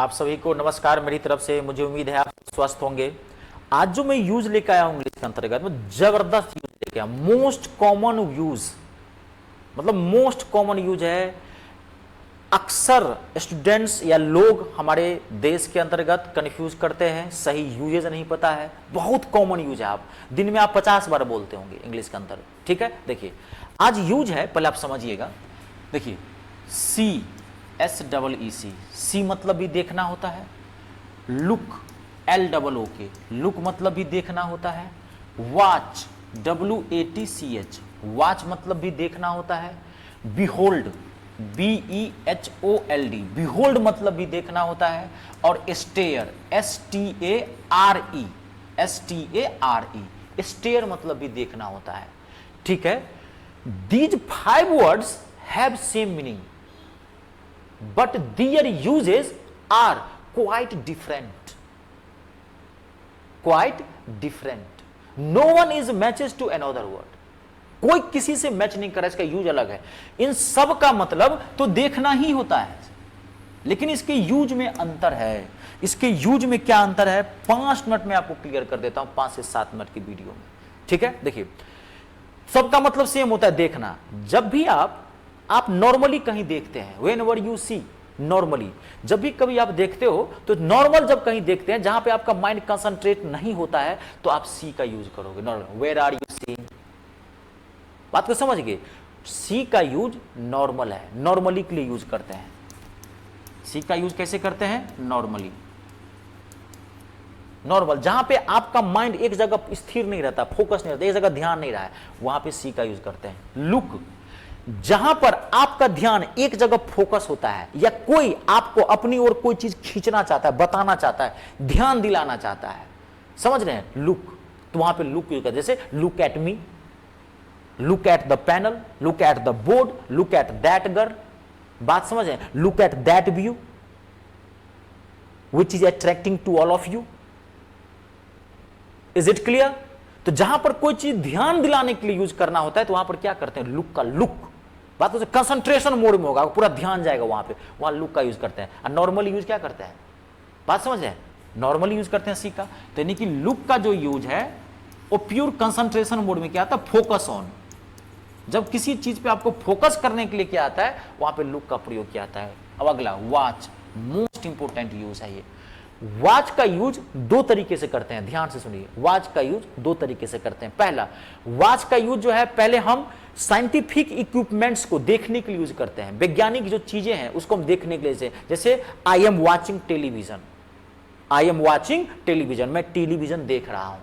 आप सभी को नमस्कार मेरी तरफ से। मुझे उम्मीद है आप स्वस्थ होंगे। आज जो मैं यूज लेकर आया हूं इंग्लिश के अंतर्गत में जबरदस्त यूज लेके आया, मोस्ट कॉमन यूज, मतलब मोस्ट कॉमन यूज है। अक्सर स्टूडेंट्स या लोग हमारे देश के अंतर्गत कंफ्यूज करते हैं, सही यूजेज नहीं पता है। बहुत कॉमन यूज है, आप दिन में आप 50 बार बोलते होंगे इंग्लिश के अंतर्गत। ठीक है, देखिए आज यूज है, पहले आप समझिएगा। देखिए SEEC, सी मतलब भी देखना होता है। लुक LOOK, लुक मतलब भी देखना होता है। वॉच WATCH, वॉच मतलब भी देखना होता है। बिहोल्ड BEHOLD, बिहोल्ड मतलब भी देखना होता है। और स्टेयर STARE, स्टेयर मतलब भी देखना होता है। ठीक है, these 5 words have same meaning but their uses are quite different. No one is matches to another word. कोई किसी से मैच नहीं कर रहा, इसका यूज अलग है। इन सब का मतलब तो देखना ही होता है, लेकिन इसके यूज में अंतर है। इसके यूज में क्या अंतर है 5 मिनट में आपको क्लियर कर देता हूं, 5 से 7 मिनट की वीडियो में। ठीक है, देखिए सबका मतलब सेम होता है देखना। जब भी आप नॉर्मली कहीं देखते हैं, व्हेनेवर यू सी, नॉर्मली जब भी कभी आप देखते हो तो नॉर्मल जब कहीं देखते हैं जहां पे आपका माइंड कंसंट्रेट नहीं होता है तो आप सी का यूज करोगे। Normal, where are you seeing, बात को समझ गए। सी का यूज नॉर्मल है, नॉर्मली के लिए यूज करते हैं। सी का यूज कैसे करते हैं, नॉर्मली, नॉर्मल जहां पे आपका माइंड एक जगह स्थिर नहीं रहता, फोकस नहीं रहता, एक जगह ध्यान नहीं रहा है, वहां पे सी का यूज करते हैं। लुक, जहां पर आपका ध्यान एक जगह फोकस होता है या कोई आपको अपनी ओर कोई चीज खींचना चाहता है, बताना चाहता है, ध्यान दिलाना चाहता है, समझ रहे हैं, लुक, तो वहां पे लुक यूज करते हैं। जैसे look at me, look at the panel, look at the board, look at that girl, बात समझ रहे हैं, look at that view which is attracting to all of you. Is it clear? तो जहां पर कोई चीज ध्यान दिलाने के लिए यूज करना होता है तो वहां पर क्या करते हैं, लुक का लुक, बात तो कंसंट्रेशन मोड में होगा, पूरा ध्यान जाएगा वहां पे, वहां लुक का यूज करते हैं। और नॉर्मली यूज क्या करते हैं, बात समझ रहे हैं, नॉर्मली यूज करते हैं सी का। तो यानी कि लुक का जो यूज है वो प्योर कंसंट्रेशन मोड में क्या आता है, फोकस ऑन। जब किसी चीज पे आपको फोकस करने के लिए क्या आता है, वहां पे लुक का प्रयोग किया जाता है। अब अगला वॉच, मोस्ट इंपोर्टेंट यूज है ये। वॉच का यूज 2 तरीके से करते हैं, ध्यान से सुनिए। वॉच का यूज 2 तरीके से करते हैं। पहला, वॉच का यूज जो है, पहले हम साइंटिफिक इक्विपमेंट्स को देखने के लिए यूज करते हैं। वैज्ञानिक जो चीजें हैं उसको हम देखने के लिए, जैसे आई am watching television, I am watching television, मैं टेलीविजन देख रहा हूं,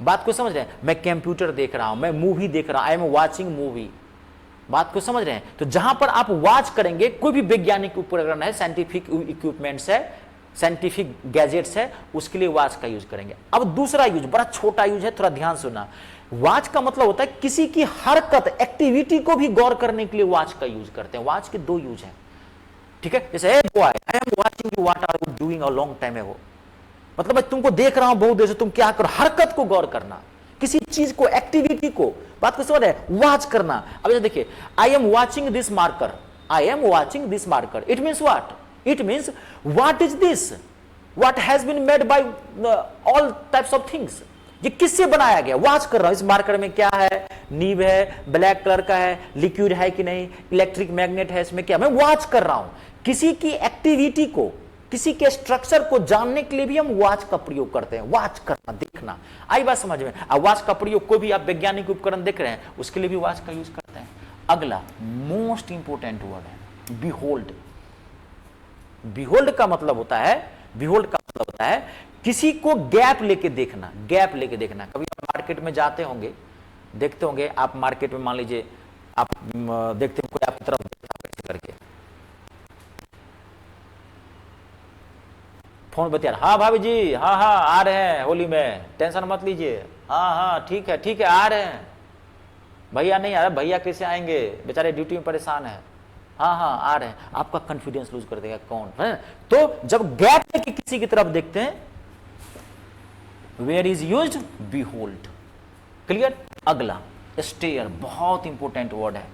बात को समझ रहे हैं। मैं कंप्यूटर देख रहा हूं, मैं मूवी देख रहा हूं, आई एम वॉचिंग मूवी, बात को समझ रहे हैं। तो जहां पर आप वॉच करेंगे, कोई भी वैज्ञानिक उपकरण है, साइंटिफिक इक्विपमेंट्स है, साइंटिफिक गैजेट्स है, उसके लिए वॉच का यूज करेंगे। अब दूसरा यूज बड़ा छोटा यूज है, थोड़ा ध्यान सुनना। वॉच का मतलब होता है किसी की हरकत, एक्टिविटी को भी गौर करने के लिए वॉच का यूज करते हैं। वॉच के 2 यूज हैं, ठीक है। जैसे boy, I am watching you, what are you doing a long time ago, मतलब मैं तुमको देख रहा हूं बहुत देर से, तुम क्या करो, हरकत को गौर करना, किसी चीज को, एक्टिविटी को, बात को समझ रहे हैं, वॉच करना। अब देखिए, I am watching this marker, I am watching this marker, it means what, it means what is this, what has been made by all types of things, ये किससे बनाया गया, वॉच कर रहा हूं। इस मार्कर में क्या है, नीब है, ब्लैक कलर का है, लिक्विड है कि नहीं, इलेक्ट्रिक मैग्नेट है, इसमें क्या, मैं वॉच कर रहा हूं। किसी की एक्टिविटी को, किसी के स्ट्रक्चर को जानने के लिए भी हम वॉच का प्रयोग करते हैं। वॉच करना, देखना, आई बात समझ में। अब वॉच का प्रयोग कोई भी आप वैज्ञानिक उपकरण देख रहे हैं उसके लिए भी वॉच का यूज करते हैं। अगला मोस्ट इंपोर्टेंट वर्ड है बिहोल्ड। बिहोल्ड का मतलब होता है, बिहोल्ड का मतलब होता है किसी को गैप लेके देखना, गैप लेके देखना। कभी आप मार्केट में जाते होंगे, देखते होंगे आप मार्केट में, मान लीजिए आप देखते हैं कोई आपकी तरफ देखता है करके, फोन बतिया, हाँ भाभी जी, हाँ हाँ आ रहे हैं होली में, टेंशन मत लीजिए, हाँ हाँ ठीक है ठीक है आ रहे हैं, भैया नहीं आ रहा, भैया कैसे आएंगे, बेचारे ड्यूटी में परेशान है, हाँ हाँ आ रहे हैं, आपका कॉन्फिडेंस लूज कर देगा कौन है। तो जब गैप लेके किसी की तरफ देखते हैं, where is used, behold, clear. अगला स्टेयर, बहुत इंपॉर्टेंट वर्ड है,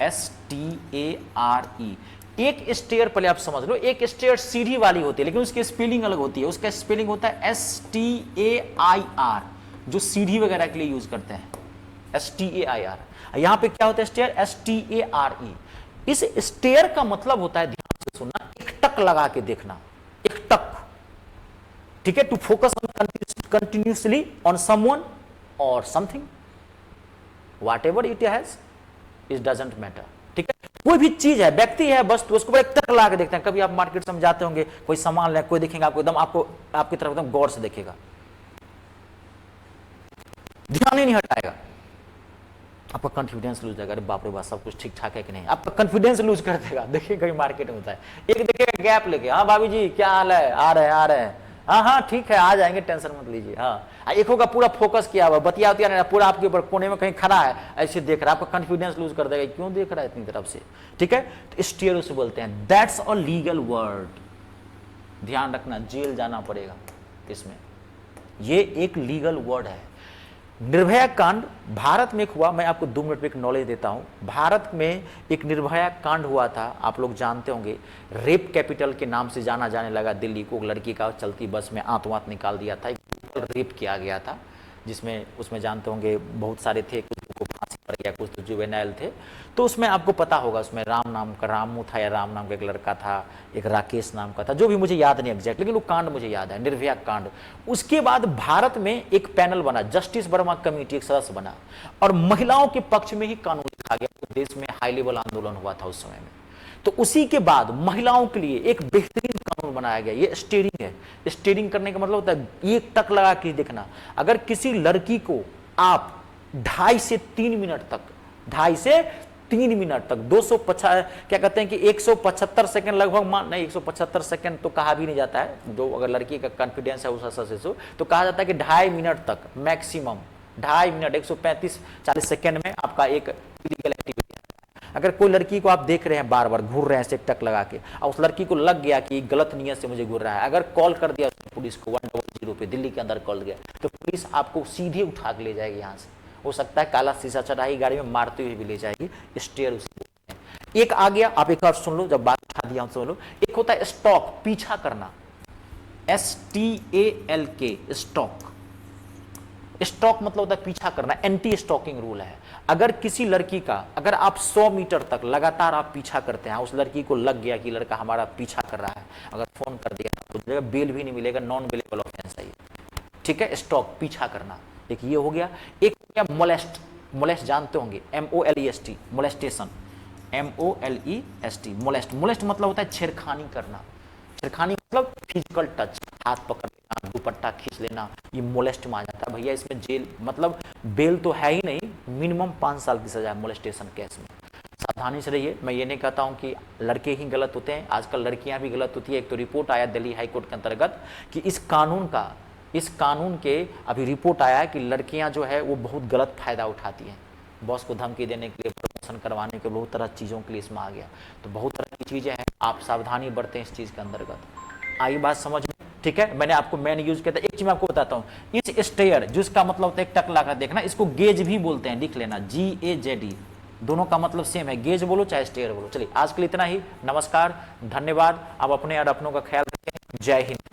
STARE, एक स्टेयर पहले आप समझ लो, एक स्टेयर सीढ़ी वाली होती है लेकिन उसकी स्पेलिंग अलग होती है। उसका स्पेलिंग होता है STAIR, जो सीढ़ी वगैरह के लिए यूज करते हैं, STAIR। यहां पे क्या होता है स्टेयर, STARE। इस स्टेयर का मतलब होता है, ध्यान से सुनना, एक टक लगा के देखना, एक टक, ठीक है, to focus on continuously on someone और something, whatever it has, it doesn't matter, ठीक है। कोई भी चीज है, व्यक्ति है, वस्तु, उसको बड़े टक लगा के देखते हैं। कभी आप मार्केट में जाते होंगे, कोई सामान ले, कोई देखेंगे आपको एकदम, आपको आपकी तरफ एकदम गौर से देखेगा, ध्यान ही नहीं हटाएगा, आपका कॉन्फिडेंस लूज जाएगा, अरे बाप रे बाप सब कुछ ठीक ठाक है कि नहीं, आपका कॉन्फिडेंस लूज कर देगा। देखिए कहीं मार्केट में होता है, एक देखेगा गैप लेके, हाँ भाभी जी क्या हाल है, आ रहे हैं, हाँ हाँ ठीक है आ जाएंगे, टेंशन मत लीजिए, हाँ। एक होगा पूरा फोकस किया हुआ, बतिया नहीं, पूरा आपके ऊपर कोने में कहीं खड़ा है, ऐसे देख रहा है, आपका कॉन्फिडेंस लूज कर देगा, क्यों देख रहा है इतनी तरफ से, ठीक है। तो स्टीयर उसे बोलते हैं, दैट्स अ लीगल वर्ड, ध्यान रखना, जेल जाना पड़ेगा इसमें, ये एक लीगल वर्ड है। निर्भया कांड भारत में हुआ, मैं आपको 2 मिनट में एक नॉलेज देता हूं। भारत में एक निर्भया कांड हुआ था, आप लोग जानते होंगे, रेप कैपिटल के नाम से जाना जाने लगा दिल्ली को। लड़की का चलती बस में आंत वांत निकाल दिया था, रेप किया गया था, जिसमें उसमें जानते होंगे बहुत सारे थे, कुछ को फांसी पड़ गया, कुछ तो जुवेनाइल थे। तो उसमें आपको पता होगा, उसमें राम नाम का, रामू था या राम नाम का एक लड़का था, एक राकेश नाम का था, जो भी मुझे याद नहीं एग्जैक्ट, लेकिन वो कांड मुझे याद है, निर्भया कांड। उसके बाद भारत में एक पैनल बना, जस्टिस वर्मा कमेटी, एक सदस्य बना, और महिलाओं के पक्ष में ही कानून लिखा गया। तो देश में हाई लेवल आंदोलन हुआ था उस समय में। तो उसी के बाद महिलाओं के लिए एक बेहतरीन कानून बनाया गया, ये स्टीयरिंग है। स्टीयरिंग करने का मतलब होता है एक टक लगा के देखना। अगर किसी लड़की को आप 2.5 से 3 मिनट तक, 2.5 से 3 मिनट तक 250, क्या कहते हैं कि 175 सेकंड लगभग, मान नहीं 175 सेकंड तो कहा भी नहीं जाता है, जो अगर लड़की का कॉन्फिडेंस है उस से तो कहा जाता है कि 2.5 मिनट तक मैक्सिमम, 2.5 मिनट 135-40 सेकंड में आपका एक इलीगल एक्टिविटी। अगर कोई लड़की को आप देख रहे हैं बार बार घूर रहे हैं से टक लगा के, और उस लड़की को लग गया कि गलत नियत से मुझे घूर रहा है, अगर कॉल कर दिया पुलिस को 100 पे, दिल्ली के अंदर कॉल गया, तो पुलिस आपको सीधे उठा के ले जाएगी यहाँ से। हो सकता है काला शीशा चढ़ाई गाड़ी में मारते हुए भी ले जाएगी, स्टेयर उसे बोलते हैं। एक आ गया, आप एक और सुन लो, जब बात उठा दिया सुन लो। एक होता है स्टॉक, पीछा करना, STALK, स्टॉक। स्टॉक मतलब होता है पीछा करना, एंटी स्टॉकिंग रूल है। अगर किसी लड़की का, अगर आप 100 मीटर तक लगातार आप पीछा करते हैं, उस लड़की को लग गया कि लड़का हमारा पीछा कर रहा है, अगर फोन कर दिया तो बेल भी नहीं मिलेगा, नॉन बेलेबल ऑफेंस है ये, ठीक है। स्टॉक, पीछा करना, एक ये हो गया। एक हो गया मोलेस्ट, मोलेस्ट जानते होंगे, MOLEST, molestation, MOLEST, molest. Molest मतलब होता है छेड़खानी करना। छेड़खानी मतलब फिजिकल टच, हाथ पकड़ लेना, दुपट्टा खींच लेना, ये मोलेस्ट में आ जाता है भैया। इसमें जेल, मतलब बेल तो है ही नहीं, मिनिमम 5 साल की सजा है मोलेस्टेशन केस में। सावधानी से रहिए। मैं ये नहीं कहता हूँ कि लड़के ही गलत होते हैं, आजकल लड़कियां भी गलत होती है। एक तो रिपोर्ट आया दिल्ली हाई कोर्ट के अंतर्गत कि इस कानून के अभी रिपोर्ट आया है कि लड़कियां जो है वो बहुत गलत फायदा उठाती हैं, बॉस को धमकी देने के लिए, प्रमोशन करवाने के, बहुत तरह चीज़ों के लिए इसमें आ गया। तो बहुत तरह की चीज़ें हैं, आप सावधानी बरतें इस चीज़ के अंतर्गत। आई बात समझ में, ठीक है। मैंने आपको मैन यूज किया था। एक चीज मैं आपको बताता हूँ, इस स्टेयर जिसका मतलब होता है एक टक लगा देखना, इसको गेज भी बोलते हैं, लिख लेना, GAZE, दोनों का मतलब सेम है, गेज बोलो चाहे स्टेयर बोलो। चलिए आज के लिए इतना ही, नमस्कार, धन्यवाद। आप अपने और अपनों का ख्याल रखें, जय हिंद।